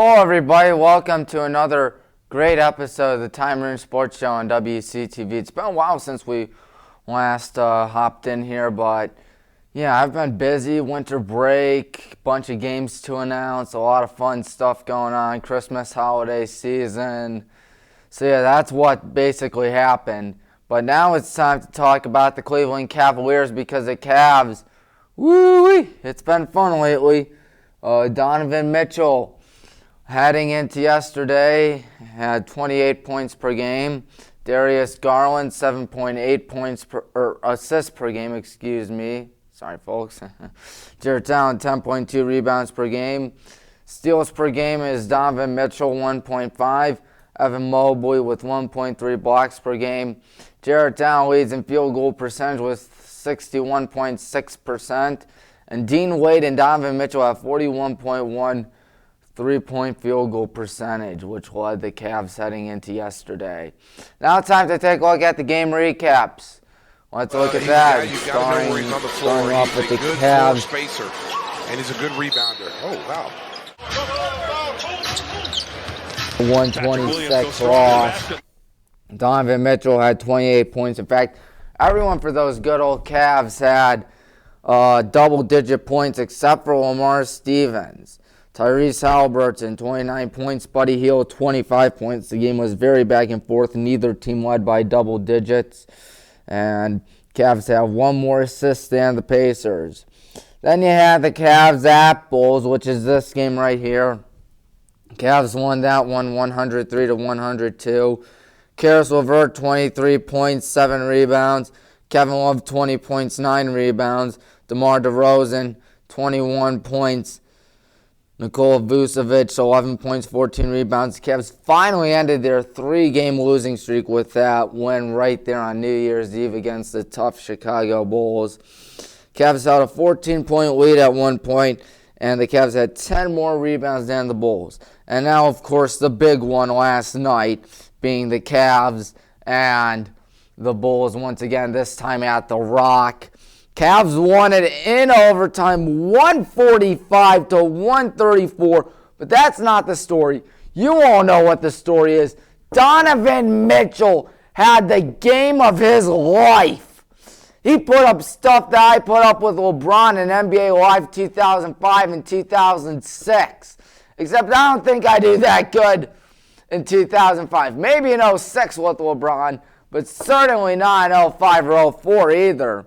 Hello everybody, welcome to another great episode of the Tommy Maroon Sports Show on WCTV. It's been a while since we last hopped in here, but yeah, I've been busy, winter break, bunch of games to announce, a lot of fun stuff going on, Christmas holiday season. So yeah, that's what basically happened. But now it's time to talk about the Cleveland Cavaliers because the Cavs, woo-wee, it's been fun lately. Donovan Mitchell, heading into yesterday, had 28 points per game. Darius Garland, 7.8 points assists per game, excuse me. Sorry, folks. Jarrett Allen, 10.2 rebounds per game. Steals per game is Donovan Mitchell, 1.5. Evan Mobley with 1.3 blocks per game. Jarrett Allen leads in field goal percentage with 61.6%. And Dean Wade and Donovan Mitchell have 41.1 three-point field goal percentage, which led the Cavs heading into yesterday. Now it's time to take a look at the game recaps. Let's look at that. Starting off with the Cavs. Spacer, and he's a good rebounder. Oh, wow. 126 loss. Donovan Mitchell had 28 points. In fact, everyone for those good old Cavs had double-digit points except for Lamar Stevens. Tyrese Halliburton, 29 points. Buddy Hield, 25 points. The game was very back and forth. Neither team led by double digits. And Cavs have one more assist than the Pacers. Then you have the Cavs at Bulls, which is this game right here. Cavs won that one 103-102. Karis LeVert, 23 points, 7 rebounds. Kevin Love, 20 points, 9 rebounds. DeMar DeRozan, 21 points. Nikola Vucevic, 11 points, 14 rebounds. The Cavs finally ended their 3-game losing streak with that win right there on New Year's Eve against the tough Chicago Bulls. Cavs held a 14-point lead at one point, and the Cavs had 10 more rebounds than the Bulls. And now, of course, the big one last night being the Cavs and the Bulls once again, this time at The Rock. Cavs won it in overtime, 145-134. But that's not the story. You all know what the story is. Donovan Mitchell had the game of his life. He put up stuff that I put up with LeBron in NBA Live 2005 and 2006. Except I don't think I do that good in 2005. Maybe in 06 with LeBron, but certainly not in 05 or 04 either.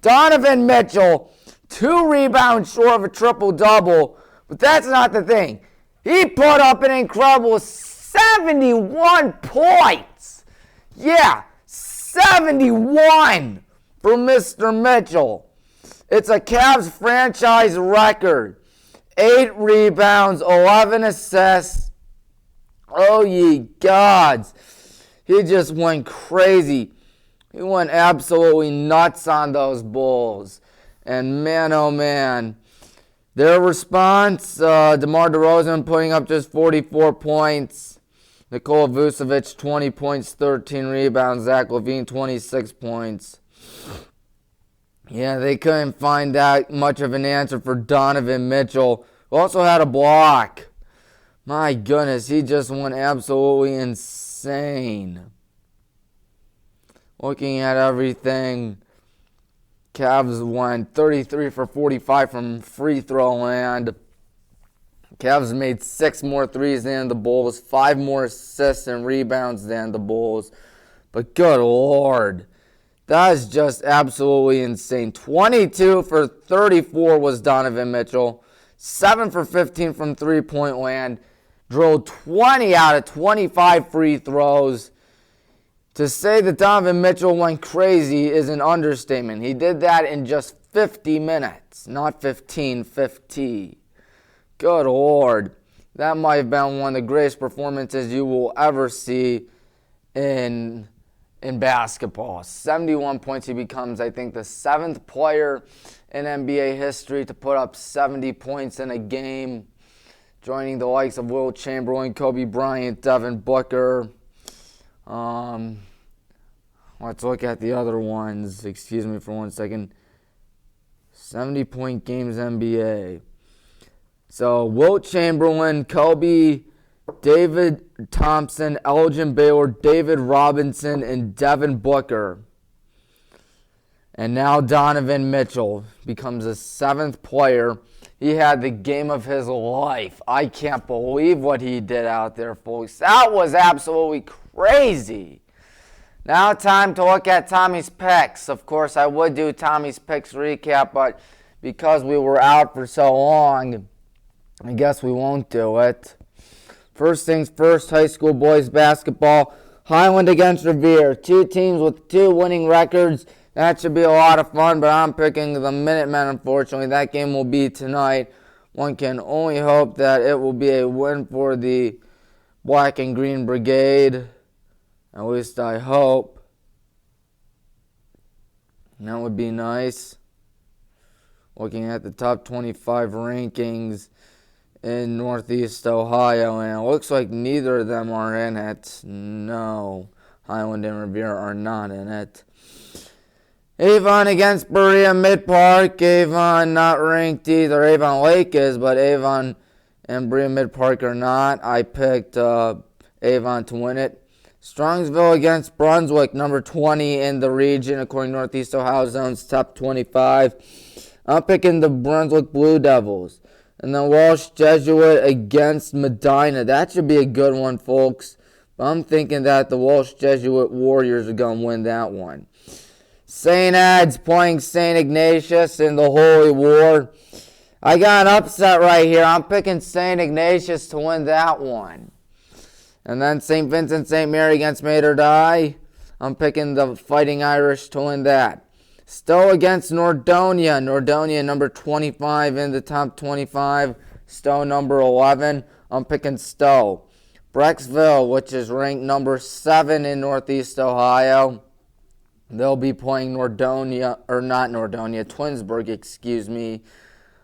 Donovan Mitchell, 2 rebounds short of a triple-double, but that's not the thing. He put up an incredible 71 points. Yeah, 71 for Mr. Mitchell. It's a Cavs franchise record. 8 rebounds, 11 assists. Oh, ye gods. He just went crazy. He went absolutely nuts on those Bulls. And man, oh man. Their response, DeMar DeRozan putting up just 44 points. Nikola Vucevic, 20 points, 13 rebounds. Zach LaVine, 26 points. Yeah, they couldn't find that much of an answer for Donovan Mitchell, who also had a block. My goodness, he just went absolutely insane. Looking at everything, Cavs went 33 for 45 from free throw land. Cavs made 6 more threes than the Bulls, 5 more assists and rebounds than the Bulls. But good Lord, that is just absolutely insane. 22 for 34 was Donovan Mitchell. 7 for 15 from three-point land. Drilled 20 out of 25 free throws. To say that Donovan Mitchell went crazy is an understatement. He did that in just 50 minutes, not 15, 50. Good Lord. That might have been one of the greatest performances you will ever see in basketball. 71 points. He becomes, I think, the 7th player in NBA history to put up 70 points in a game, joining the likes of Wilt Chamberlain, Kobe Bryant, Devin Booker. Let's look at the other ones. Excuse me for one second. 70-point games NBA. So, Wilt Chamberlain, Kobe, David Thompson, Elgin Baylor, David Robinson, and Devin Booker. And now Donovan Mitchell becomes the 7th player. He had the game of his life. I can't believe what he did out there, folks. That was absolutely crazy. Now time to look at Tommy's picks. Of course, I would do Tommy's picks recap, but because we were out for so long, I guess we won't do it. First things first, high school boys basketball. Highland against Revere. 2 teams with 2 winning records. That should be a lot of fun, but I'm picking the Minutemen, unfortunately. That game will be tonight. One can only hope that it will be a win for the Black and Green Brigade. At least I hope. That would be nice. Looking at the top 25 rankings in Northeast Ohio, and it looks like neither of them are in it. No, Highland and Revere are not in it. Avon against Berea Mid-Park. Avon not ranked either. Avon Lake is, but Avon and Berea Mid-Park are not. I picked Avon to win it. Strongsville against Brunswick, number 20 in the region, according to Northeast Ohio Zone's top 25. I'm picking the Brunswick Blue Devils. And then Walsh Jesuit against Medina. That should be a good one, folks. But I'm thinking that the Walsh Jesuit Warriors are going to win that one. St. Ed's playing St. Ignatius in the Holy War. I got an upset right here. I'm picking St. Ignatius to win that one. And then St. Vincent St. Mary against Mater Dei. I'm picking the Fighting Irish to win that. Stowe against Nordonia. Nordonia number 25 in the top 25. Stowe number 11. I'm picking Stowe. Brecksville, which is ranked number 7 in Northeast Ohio. They'll be playing Twinsburg, excuse me.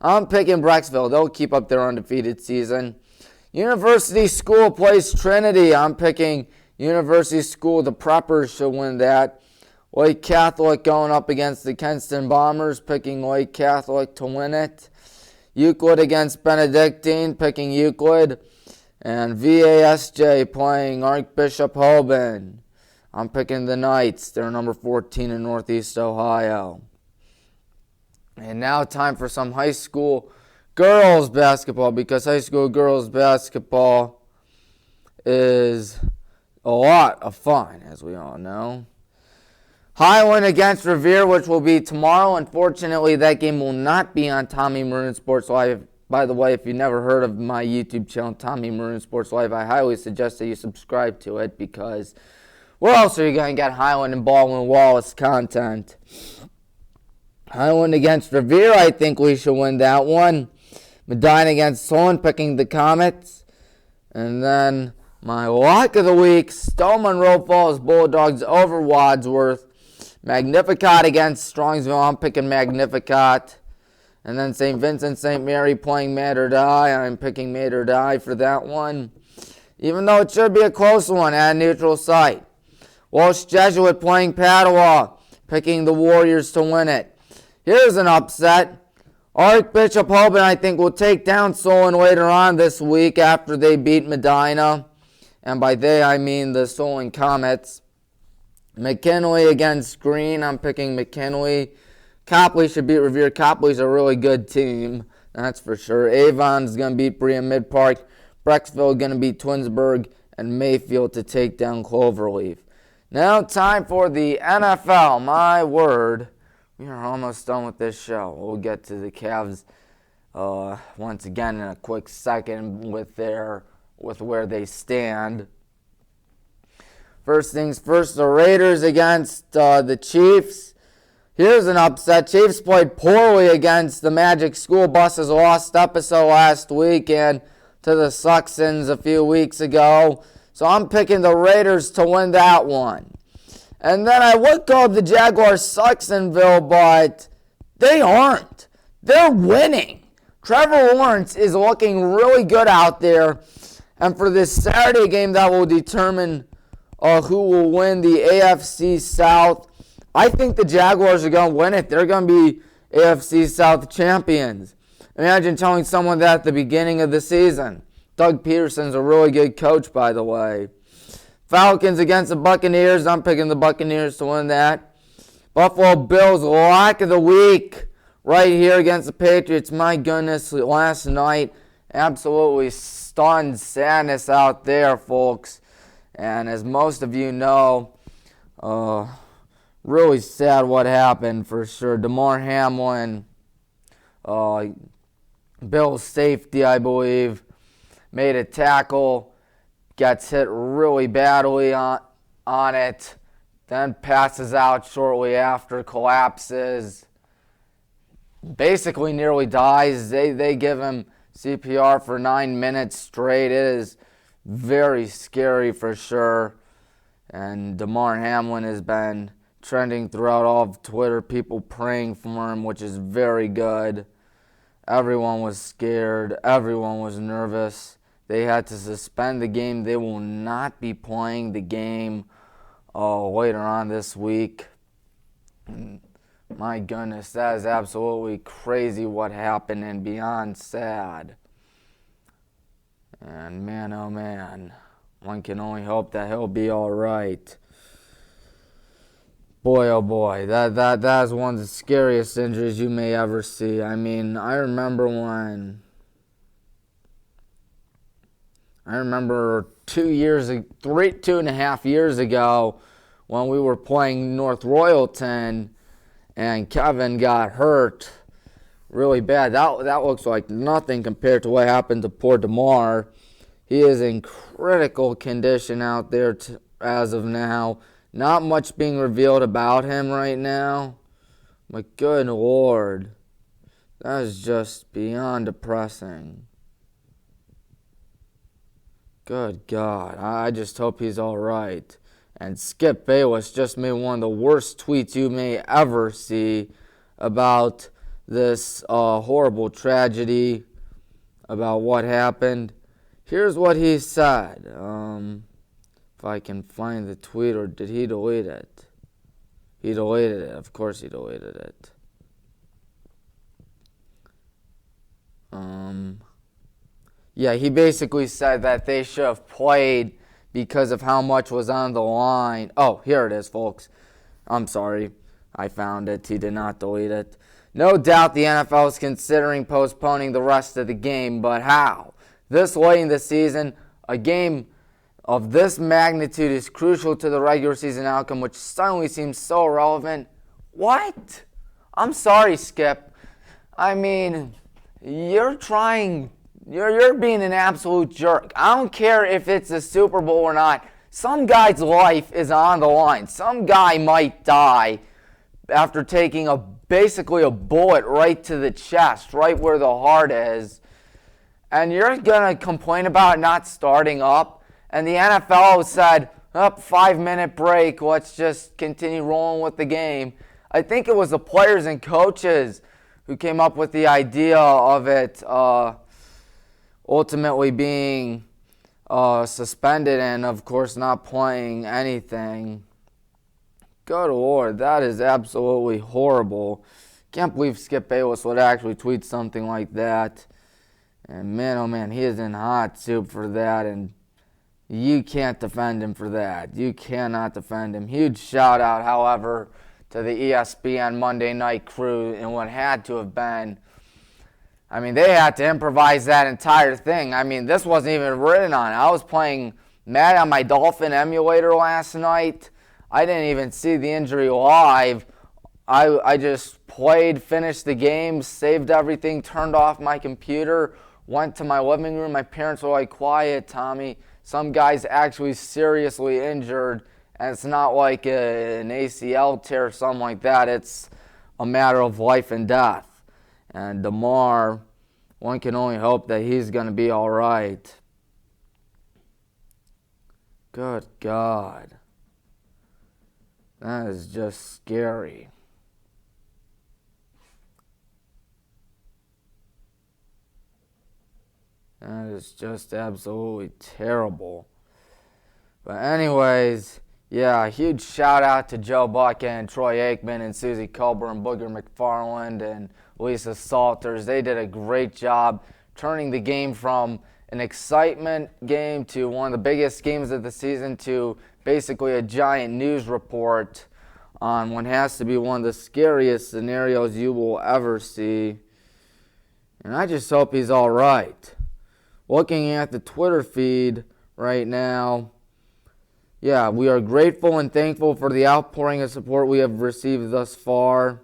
I'm picking Brecksville. They'll keep up their undefeated season. University School plays Trinity. I'm picking University School. The Preppers should win that. Lake Catholic going up against the Kenston Bombers, picking Lake Catholic to win it. Euclid against Benedictine, picking Euclid. And VASJ playing Archbishop Hoban. I'm picking the Knights. They're number 14 in Northeast Ohio. And now time for some high school girls basketball, because high school girls basketball is a lot of fun, as we all know. Highland against Revere, which will be tomorrow. Unfortunately, that game will not be on Tommy Maroon Sports Live. By the way, if you've never heard of my YouTube channel, Tommy Maroon Sports Live, I highly suggest that you subscribe to it, because where else are you going to get Highland and Baldwin Wallace content? Highland against Revere, I think we should win that one. Medina against Solon, picking the Comets. And then my lock of the week, Stowe Monroe Falls Bulldogs over Wadsworth. Magnificat against Strongsville, I'm picking Magnificat. And then St. Vincent St. Mary playing Mater Dei, I'm picking Mater Dei for that one. Even though it should be a close one at a neutral site. Walsh Jesuit playing Padua, picking the Warriors to win it. Here's an upset. Archbishop Hoban, I think, will take down Solon later on this week after they beat Medina. And by they, I mean the Solon Comets. McKinley against Green, I'm picking McKinley. Copley should beat Revere. Copley's a really good team, that's for sure. Avon's going to beat Berea Mid-Park. Brecksville going to beat Twinsburg. And Mayfield to take down Cloverleaf. Now time for the NFL. My word, we are almost done with this show. We'll get to the Cavs once again in a quick second with where they stand. First things first, the Raiders against the Chiefs. Here's an upset. Chiefs played poorly against the Magic School Buses. Lost episode last weekend to the Suxons a few weeks ago. So I'm picking the Raiders to win that one. And then I would call the Jaguars Suxonville, but they aren't. They're winning. Trevor Lawrence is looking really good out there. And for this Saturday game that will determine who will win the AFC South, I think the Jaguars are going to win it. They're going to be AFC South champions. Imagine telling someone that at the beginning of the season. Doug Peterson's a really good coach, by the way. Falcons against the Buccaneers. I'm picking the Buccaneers to win that. Buffalo Bills, lock of the week. Right here against the Patriots. My goodness, last night, absolutely stunned sadness out there, folks. And as most of you know, really sad what happened for sure. Damar Hamlin, Bill's safety, I believe, made a tackle, gets hit really badly on it, then passes out shortly after, collapses, basically nearly dies. They give him CPR for 9 minutes straight. It is very scary for sure. And Damar Hamlin has been trending throughout all of Twitter, people praying for him, which is very good. Everyone was scared. Everyone was nervous. They had to suspend the game. They will not be playing the game later on this week. My goodness, that is absolutely crazy what happened and beyond sad. And man, oh man, one can only hope that he'll be all right. Boy, oh boy, that is one of the scariest injuries you may ever see. I mean, I remember 2.5 years ago when we were playing North Royalton and Kevin got hurt really bad. That looks like nothing compared to what happened to poor Damar. He is in critical condition out there as of now. Not much being revealed about him right now. But good Lord, that is just beyond depressing. Good God, I just hope he's all right. And Skip Bayless just made one of the worst tweets you may ever see about this horrible tragedy, about what happened. Here's what he said. If I can find the tweet, or did he delete it? He deleted it. Of course he deleted it. Yeah, he basically said that they should have played because of how much was on the line. Oh, here it is, folks. I'm sorry. I found it. He did not delete it. No doubt the NFL is considering postponing the rest of the game, but how? This late in the season, a game of this magnitude is crucial to the regular season outcome, which suddenly seems so irrelevant. What? I'm sorry, Skip. I mean, you're being an absolute jerk. I don't care if it's a Super Bowl or not. Some guy's life is on the line. Some guy might die after taking basically a bullet right to the chest, right where the heart is. And you're going to complain about not starting up. And the NFL said, 5-minute break, let's just continue rolling with the game. I think it was the players and coaches who came up with the idea of it ultimately being suspended and, of course, not playing anything. Good Lord, that is absolutely horrible. Can't believe Skip Bayless would actually tweet something like that. And man, oh man, he is in hot soup for that, and you can't defend him for that. You cannot defend him. Huge shout out, however, to the ESPN Monday night crew and what had to have been. I mean, they had to improvise that entire thing. I mean, this wasn't even written on. I was playing Madden on my Dolphin emulator last night. I didn't even see the injury live. I just played, finished the game, saved everything, turned off my computer, went to my living room. My parents were like, quiet, Tommy. Some guy's actually seriously injured, and it's not like an ACL tear or something like that. It's a matter of life and death. And Damar, one can only hope that he's going to be all right. Good God. That is just scary. That is just absolutely terrible. But anyways, yeah, huge shout out to Joe Buck and Troy Aikman and Susie Colbert and Booger McFarland and Lisa Salters. They did a great job turning the game from an excitement game to one of the biggest games of the season to basically a giant news report on what has to be one of the scariest scenarios you will ever see. And I just hope he's all right. Looking at the Twitter feed right now, yeah, we are grateful and thankful for the outpouring of support we have received thus far.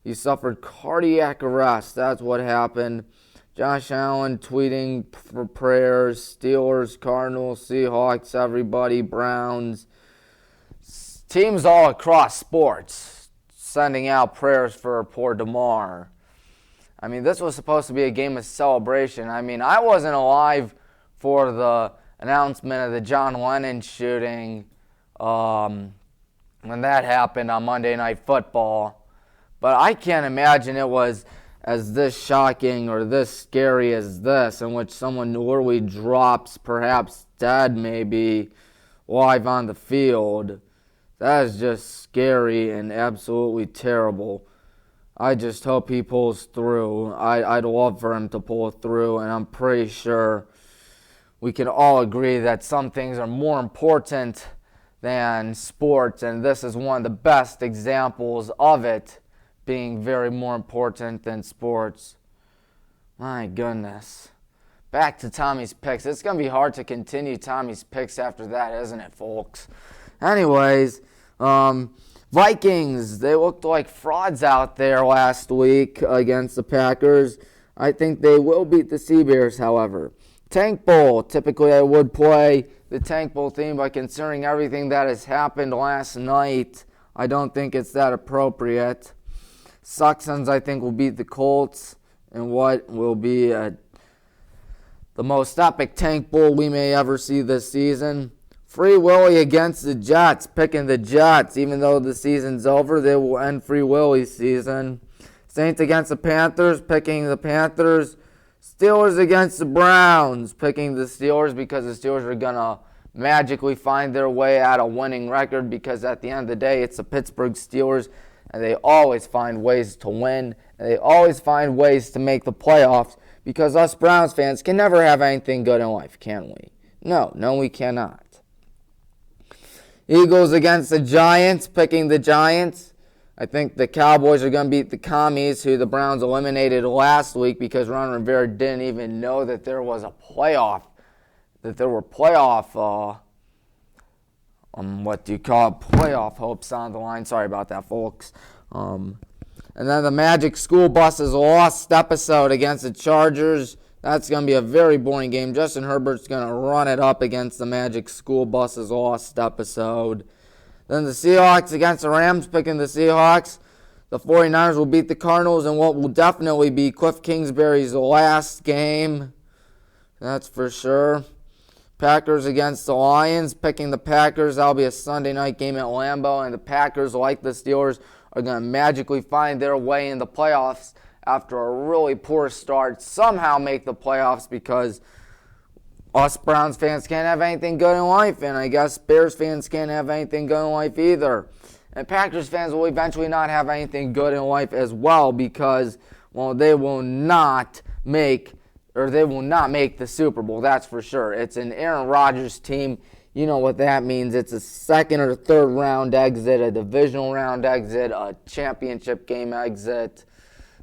He suffered cardiac arrest. That's what happened. Josh Allen tweeting for prayers. Steelers, Cardinals, Seahawks, everybody, Browns. Teams all across sports sending out prayers for poor DeMar. I mean, this was supposed to be a game of celebration. I mean, I wasn't alive for the announcement of the John Lennon shooting when that happened on Monday Night Football. But I can't imagine it was as this shocking or this scary as this, in which someone literally drops, perhaps dead maybe, live on the field. That is just scary and absolutely terrible. I just hope he pulls through. I'd love for him to pull through, and I'm pretty sure we can all agree that some things are more important than sports, and this is one of the best examples of it being very more important than sports. My goodness. Back to Tommy's picks. It's going to be hard to continue Tommy's picks after that, isn't it, folks? Anyways, Vikings, they looked like frauds out there last week against the Packers. I think they will beat the Sea Bears, however. Tank Bowl, typically I would play the Tank Bowl theme, but considering everything that has happened last night, I don't think it's that appropriate. Suxons, I think, will beat the Colts in what will be the most epic Tank Bowl we may ever see this season. Free Willy against the Jets, picking the Jets. Even though the season's over, they will end Free Willy's season. Saints against the Panthers, picking the Panthers. Steelers against the Browns, picking the Steelers because the Steelers are going to magically find their way at a winning record because at the end of the day, it's the Pittsburgh Steelers, and they always find ways to win, and they always find ways to make the playoffs because us Browns fans can never have anything good in life, can we? No, we cannot. Eagles against the Giants, picking the Giants. I think the Cowboys are going to beat the Commies, who the Browns eliminated last week because Ron Rivera didn't even know that there was a playoff, that there were playoff, playoff hopes on the line. Sorry about that, folks. And then the Magic School Buses lost episode against the Chargers. That's going to be a very boring game. Justin Herbert's going to run it up against the Magic School Buses lost episode. Then the Seahawks against the Rams, picking the Seahawks. The 49ers will beat the Cardinals in what will definitely be Cliff Kingsbury's last game. That's for sure. Packers against the Lions, picking the Packers. That'll be a Sunday night game at Lambeau, and the Packers, like the Steelers, are going to magically find their way in the playoffs after a really poor start, somehow make the playoffs because us Browns fans can't have anything good in life, and I guess Bears fans can't have anything good in life either. And Packers fans will eventually not have anything good in life as well because, well, they will not make the Super Bowl, that's for sure. It's an Aaron Rodgers team. You know what that means. It's a second or third round exit, a divisional round exit, a championship game exit.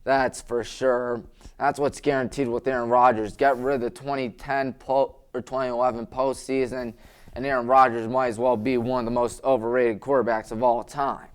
That's for sure. That's what's guaranteed with Aaron Rodgers. Get rid of the 2010 or 2011 postseason, and Aaron Rodgers might as well be one of the most overrated quarterbacks of all time.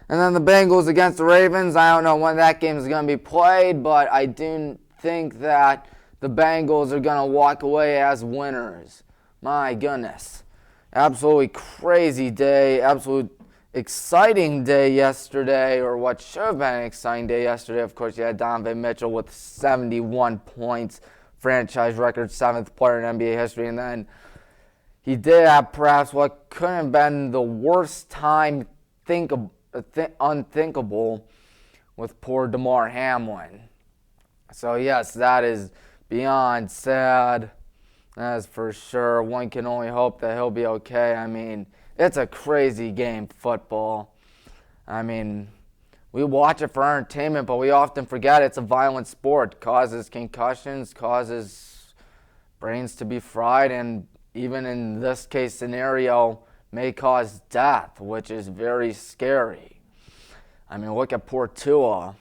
And then the Bengals against the Ravens. I don't know when that game is going to be played, but I do think that the Bengals are going to walk away as winners. My goodness. Absolutely crazy day. Absolute exciting day yesterday, or what should have been an exciting day yesterday. Of course, you had Donovan Mitchell with 71 points, franchise record, 7th player in NBA history, and then he did have perhaps what could have been the worst time unthinkable with poor DeMar Hamlin. So yes, that is beyond sad. That is for sure. One can only hope that he'll be okay. I mean, it's a crazy game, football. I mean, we watch it for entertainment, but we often forget it's a violent sport. Causes concussions, causes brains to be fried, and even in this case scenario, may cause death, which is very scary. I mean, look at poor Tua.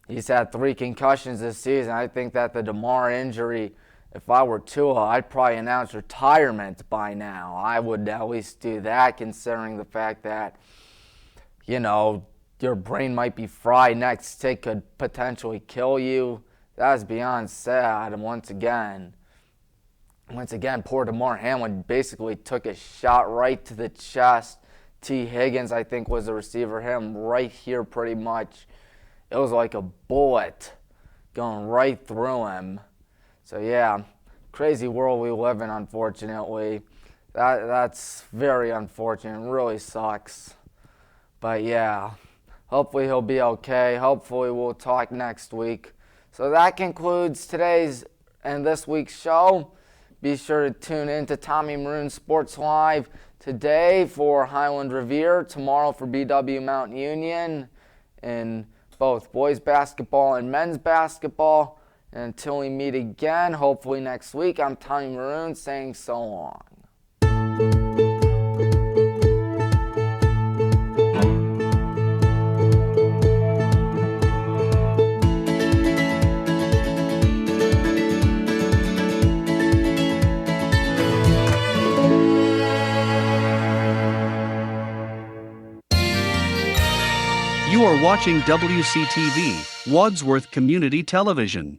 He's had 3 concussions this season. I think that the DeMar injury, if I were Tua, I'd probably announce retirement by now. I would at least do that, considering the fact that, you know, your brain might be fried. Next hit could potentially kill you. That's beyond sad. And once again, poor DeMar Hamlin basically took a shot right to the chest. T. Higgins, I think, was the receiver. Him right here pretty much. It was like a bullet going right through him. So yeah, crazy world we live in, unfortunately. That's very unfortunate. It really sucks. But yeah, hopefully he'll be okay. Hopefully we'll talk next week. So that concludes today's and this week's show. Be sure to tune in to Tommy Maroon Sports Live today for Highland Revere, tomorrow for BW Mount Union, in both boys basketball and men's basketball. And until we meet again, hopefully next week, I'm Tommy Maroon saying so long. You are watching WCTV, Wadsworth Community Television.